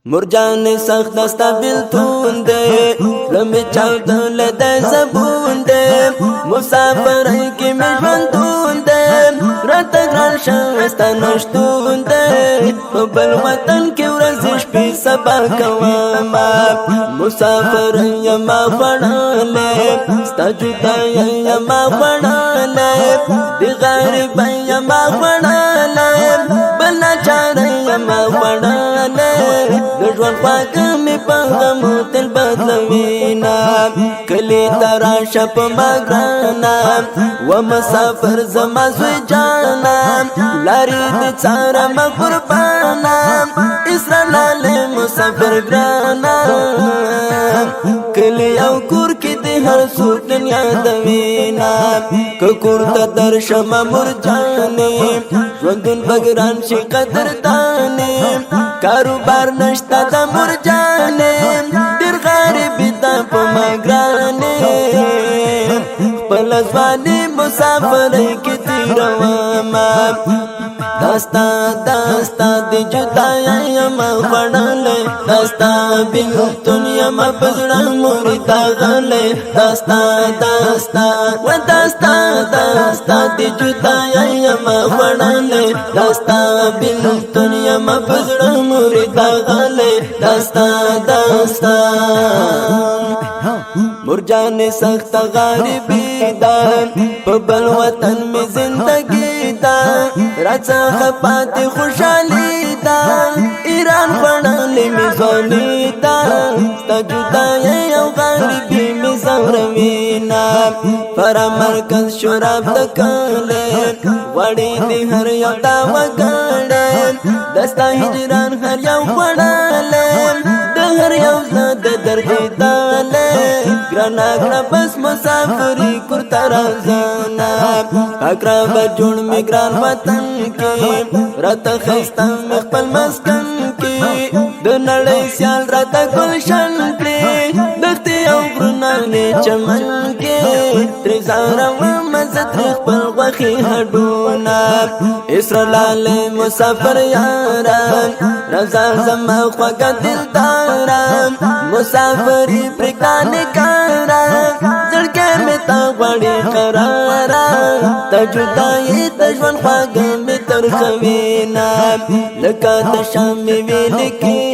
مرجان سخت دستا بیلتون دے لمی چاوتن لدے زبون دے مسافر کی مجوندون دے رات گران شوستا نشتون دے بل وطن کی ورزش پی سبا کواما مسافر یما پڑھالے ستا جدا یما پڑھالے دی غریب یما پڑھالے بلا چار یما پڑھالے دجوان خواکمی پاگمو تل بدلوینا کلی تراشا پا مگرانا و مسافر زمازوی جانا لاری دی چارا مقربانا اسرائیل مسافر گرانا کلی او کور کی دی هر سوک دنیا دوینا ککور تا درشم مرجانی ژوندون بگران شی قدر دانی کاروبار نشتا دا مرجانی دیر غریبی دا پا مگرانی پلزوانی مسافری کی تیرواما داستا داستا دی جدایا یما پڑھالے داستا بیلتون یما پزڑا موری داغالے داستا داستا و داستا داستا دی جدایا یما پڑھالے داستا بیلتون یما پزڑا موری داغالے داستا داستا مرجان سخت غریبی دا پبل وطن میں زندگی دا راچا خپات خوشحالی دا ایران پڑھالی میزولی دا ستا جدائی او غریبی میزوروینا فرا مرکز شراب دکالے وڑی دی ہر یو دا وگاڑے دستا ہجران ہر یو پڑھالے دہر یو زد دردی دالے گرانا گرا بس مسافری کرتا رازانا اکرا بجوڑ میں گران وطن کی رات خیستا مخپل مسکن کی دنڑی سیال رات گلشن کی دختی او برنانی چمن کی تریزارا ومزد رخپل وخی ہڈونا اسرائیل مسافر یاران رضا زما خواگا دلداران مسافری پرکانی کاران زڑکے میں تا غوڑی قرارا تا جدائی تجوان خواگا میں ترخوینا لکا تشامی ویلکی